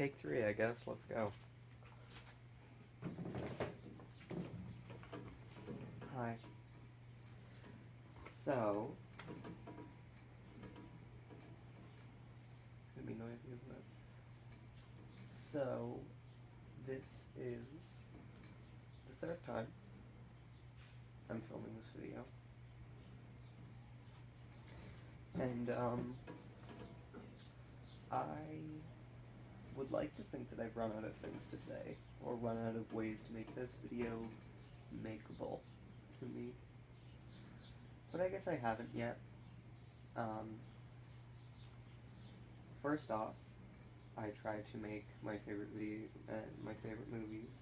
take 3, I guess. Let's go. Hi. So, it's gonna be noisy, isn't it? So, this is the 3rd time I'm filming this video. And, I would like to think that I've run out of things to say, or run out of ways to make this video makeable to me. But I guess I haven't yet. First off, I tried to make my favorite movies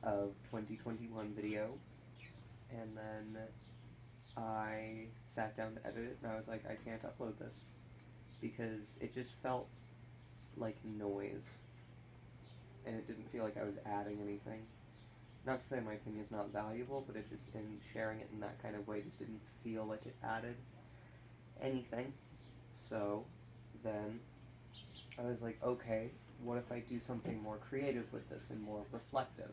of 2021 video, and then I sat down to edit it, and I was like, I can't upload this, because it just felt like noise, and it didn't feel like I was adding anything. Not to say my opinion is not valuable, but it just, in sharing it in that kind of way, just didn't feel like it added anything. So then I was like, okay, what if I do something more creative with this and more reflective?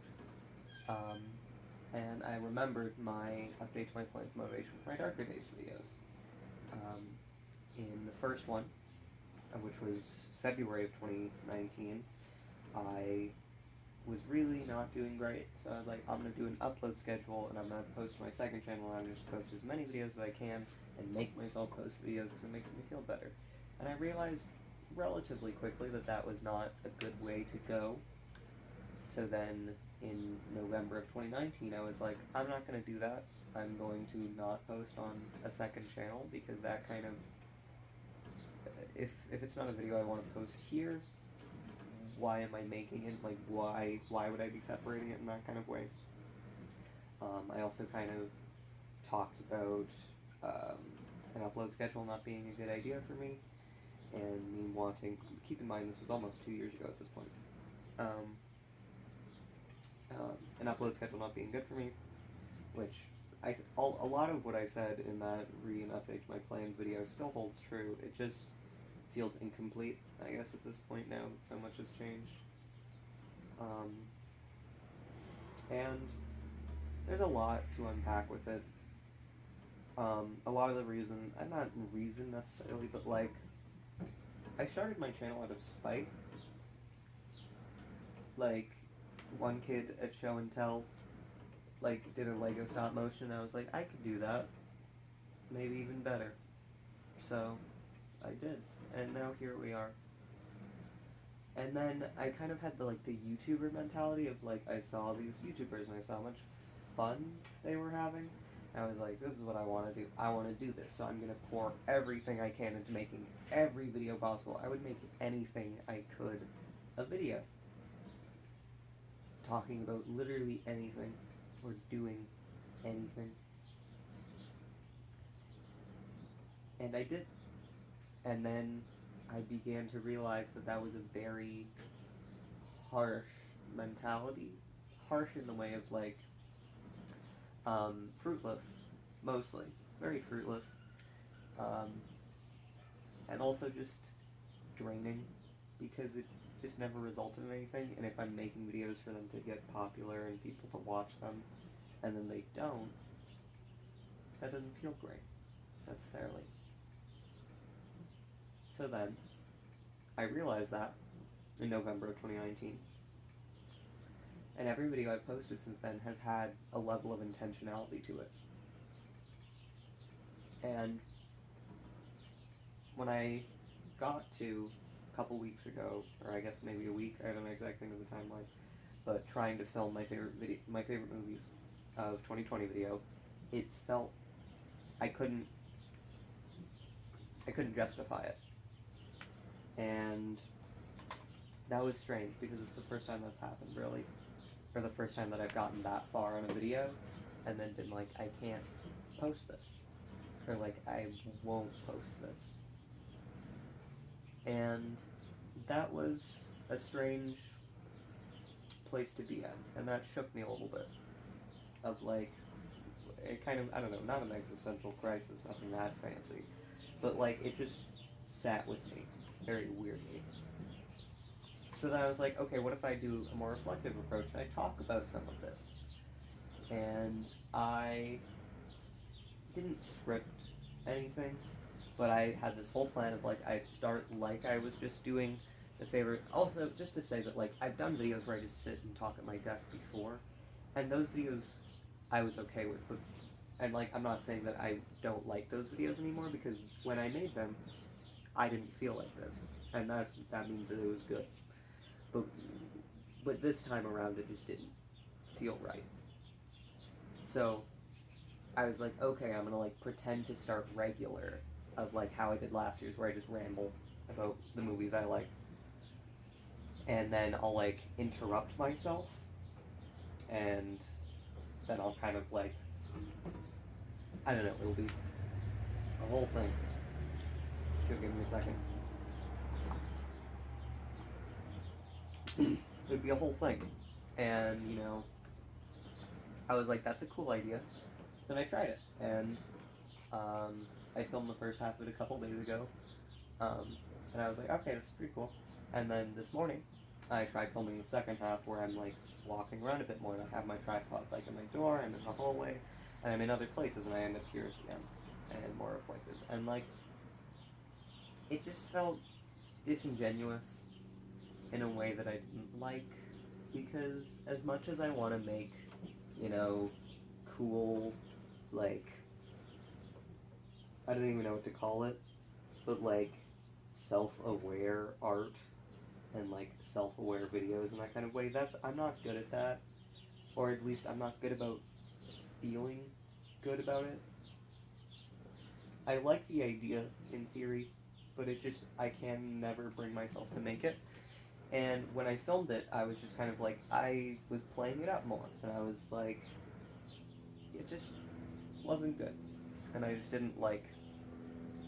And I remembered my Update to My Plans Motivation for My Darker Days videos. In the first one, which was February of 2019, I was really not doing great, so I was like, I'm going to do an upload schedule, and I'm going to post my second channel, and I'm just post as many videos as I can, and make myself post videos because it makes me feel better. And I realized relatively quickly that that was not a good way to go. So then, in November of 2019, I was like, I'm not going to do that. I'm going to not post on a second channel, because that kind of, if it's not a video I want to post here, why am I making it? Like, why would I be separating it in that kind of way? I also kind of talked about an upload schedule not being a good idea for me, and me wanting, keep in mind this was almost 2 years ago at this point, an upload schedule not being good for me, which a lot of what I said in that and update to my plans video still holds true. It just feels incomplete, I guess, at this point now that so much has changed. And there's a lot to unpack with it. A lot of the reason, not reason necessarily, but like, I started my channel out of spite. Like, one kid at Show and Tell, like, did a Lego stop motion, and I was like, I could do that. Maybe even better. So, I did. And now here we are. And then I kind of had the YouTuber mentality of, like, I saw these YouTubers and I saw how much fun they were having. And I was like, this is what I want to do. I want to do this, so I'm going to pour everything I can into making every video possible. I would make anything I could a video. Talking about literally anything, or doing anything. And I did. And then I began to realize that that was a very harsh mentality. Harsh in the way of, like, fruitless, mostly. Very fruitless. And also just draining, because it just never resulted in anything, and if I'm making videos for them to get popular and people to watch them, and then they don't, that doesn't feel great, necessarily. So then, I realized that in November of 2019, and every video I've posted since then has had a level of intentionality to it. And when I got to a couple weeks ago, or I guess maybe a week, I don't know exactly the timeline, but trying to film my favorite movies of 2020 video, it felt I couldn't justify it. And that was strange, because it's the first time that's happened, really. Or the first time that I've gotten that far on a video, and then been like, I can't post this. Or like, I won't post this. And that was a strange place to be at, and that shook me a little bit. Of like, it kind of, I don't know, not an existential crisis, nothing that fancy, but like, it just sat with me very weirdly. So then I was like, okay, what if I do a more reflective approach and I talk about some of this? And I didn't script anything, but I had this whole plan of like I'd start like I was just doing the favorite. Also, just to say that like I've done videos where I just sit and talk at my desk before, and those videos I was okay with. But and like I'm not saying that I don't like those videos anymore, because when I made them, I didn't feel like this, and that means that it was good. But this time around, it just didn't feel right. So I was like, okay, I'm gonna like pretend to start regular, of like how I did last year's, where I just ramble about the movies I like, and then I'll like interrupt myself, and then I'll kind of like, I don't know, it'll be a whole thing. If you'll give me a second. It'd be a whole thing, and you know, I was like, that's a cool idea. So then I tried it, and I filmed the first half of it a couple days ago, and I was like, okay, this is pretty cool. And then this morning, I tried filming the second half, where I'm like walking around a bit more, and I have my tripod like in my door, I'm in the hallway, and I'm in other places, and I end up here at the end, and more reflective. And like, it just felt disingenuous in a way that I didn't like, because as much as I want to make, you know, cool, like, I don't even know what to call it, but like self-aware art and like self-aware videos in that kind of way, I'm not good at that, or at least I'm not good about feeling good about it. I like the idea in theory, but I can never bring myself to make it. And when I filmed it, I was just kind of like, I was playing it up more, and I was like, it just wasn't good, and I just didn't like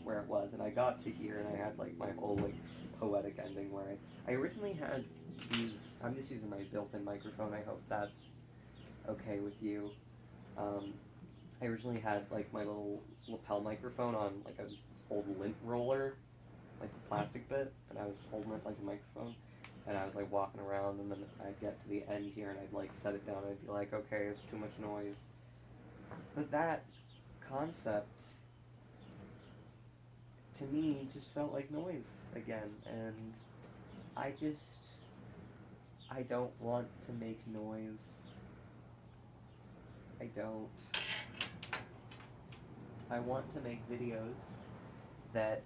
where it was. And I got to here, and I had like my whole like poetic ending, where I originally had these. I'm just using my built-in microphone. I hope that's okay with you. I originally had like my little lapel microphone on like an old lint roller, like the plastic bit, and I was just holding it like a microphone. And I was like walking around, and then I'd get to the end here, and I'd like set it down, and I'd be like, okay, it's too much noise. But that concept, to me, just felt like noise again, and I don't want to make noise. I don't. I want to make videos that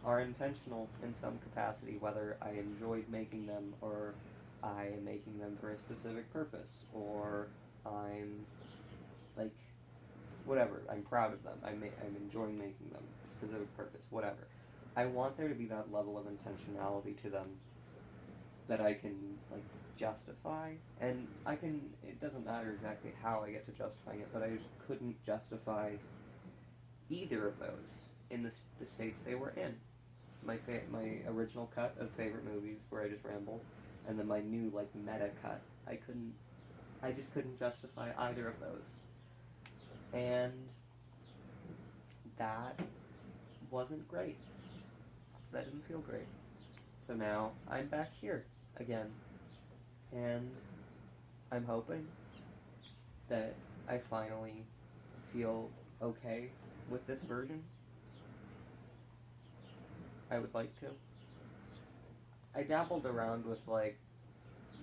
are intentional in some capacity, whether I enjoyed making them, or I am making them for a specific purpose, or I'm like, whatever, I'm proud of them, I'm enjoying making them, specific purpose, whatever. I want there to be that level of intentionality to them that I can like justify, and it doesn't matter exactly how I get to justifying it, but I just couldn't justify either of those in the states they were in. My original cut of favorite movies, where I just ramble, and then my new like meta cut. I just couldn't justify either of those, and that wasn't great. That didn't feel great. So now I'm back here again, and I'm hoping that I finally feel okay with this version. I would like to. I dabbled around with like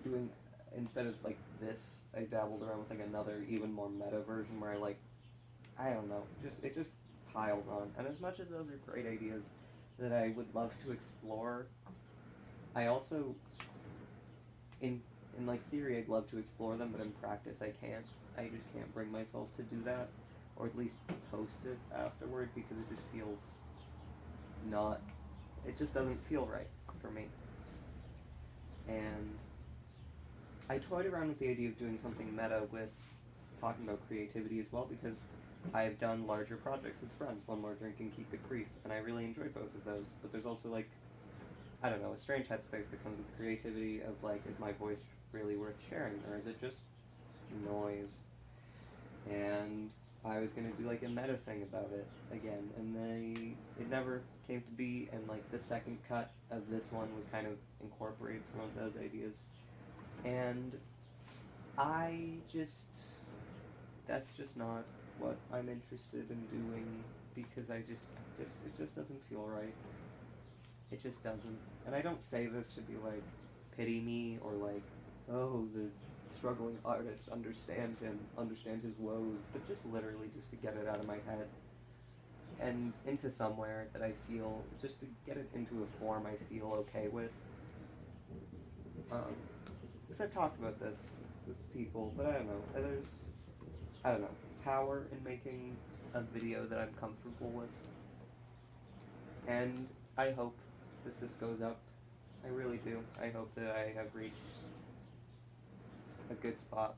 doing, instead of like this, I dabbled around with like another even more meta version, where I don't know, it just piles on. And as much as those are great ideas that I would love to explore, I also, in like theory, I'd love to explore them, but in practice I can't. I just can't bring myself to do that, or at least post it afterward, because it just feels not, it just doesn't feel right for me. And I toyed around with the idea of doing something meta with talking about creativity as well, because I've done larger projects with friends, One More Drink and Keep It Brief, and I really enjoyed both of those. But there's also like, I don't know, a strange headspace that comes with creativity of like, is my voice really worth sharing, or is it just noise? And I was gonna do like a meta thing about it again, and it never came to be. And like the second cut of this one was kind of incorporated some of those ideas, and that's just not what I'm interested in doing, because it just doesn't feel right. It just doesn't. And I don't say this to be like, pity me, or like, oh, the struggling artist, understand him, understand his woes, but just literally just to get it out of my head and into somewhere that I feel, just to get it into a form I feel okay with. Because I've talked about this with people, but I don't know. I don't know, power in making a video that I'm comfortable with. And I hope that this goes up. I really do. I hope that I have reached a good spot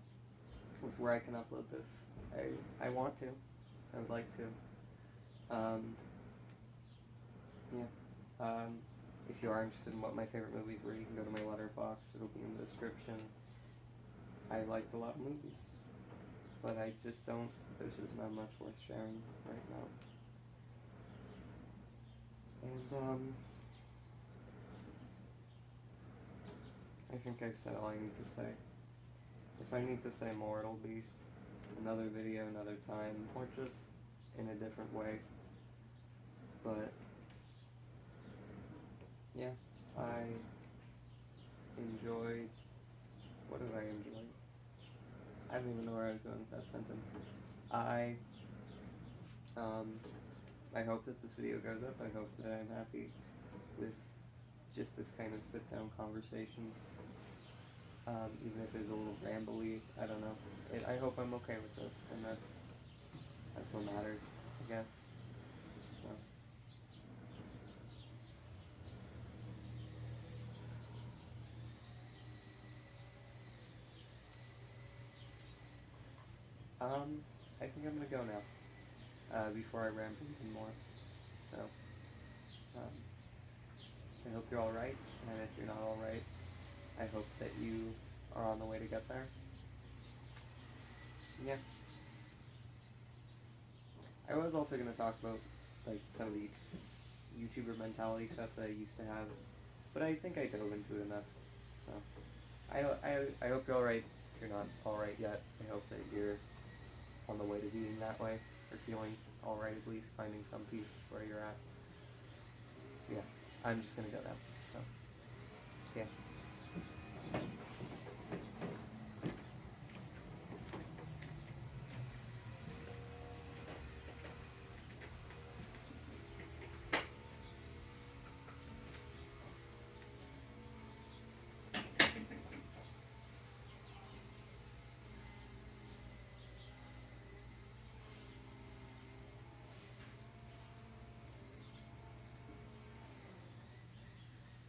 with where I can upload this. I want to. I would like to. Yeah. If you are interested in what my favorite movies were, you can go to my letterbox. It'll be in the description. I liked a lot of movies, but I just don't. There's just not much worth sharing right now. And I think I've said all I need to say. If I need to say more, it'll be another video, another time, or just in a different way. But yeah, I enjoyed. What did I enjoy? I don't even know where I was going with that sentence. I hope that this video goes up. I hope that I'm happy with just this kind of sit-down conversation. Even if it's a little rambly, I don't know. I hope I'm okay with it, and that's what matters, I guess. So. I think I'm gonna go now, before I ramble even more. So, I hope you're alright, and if you're not alright, I hope that you are on the way to get there. Yeah. I was also gonna talk about, like, some of the YouTuber mentality stuff that I used to have, but I think I dove into it enough. So, I hope you're alright. If you're not alright yet, I hope that you're on the way to being that way, or feeling alright, at least finding some peace where you're at. So yeah, I'm just gonna go now. So, yeah.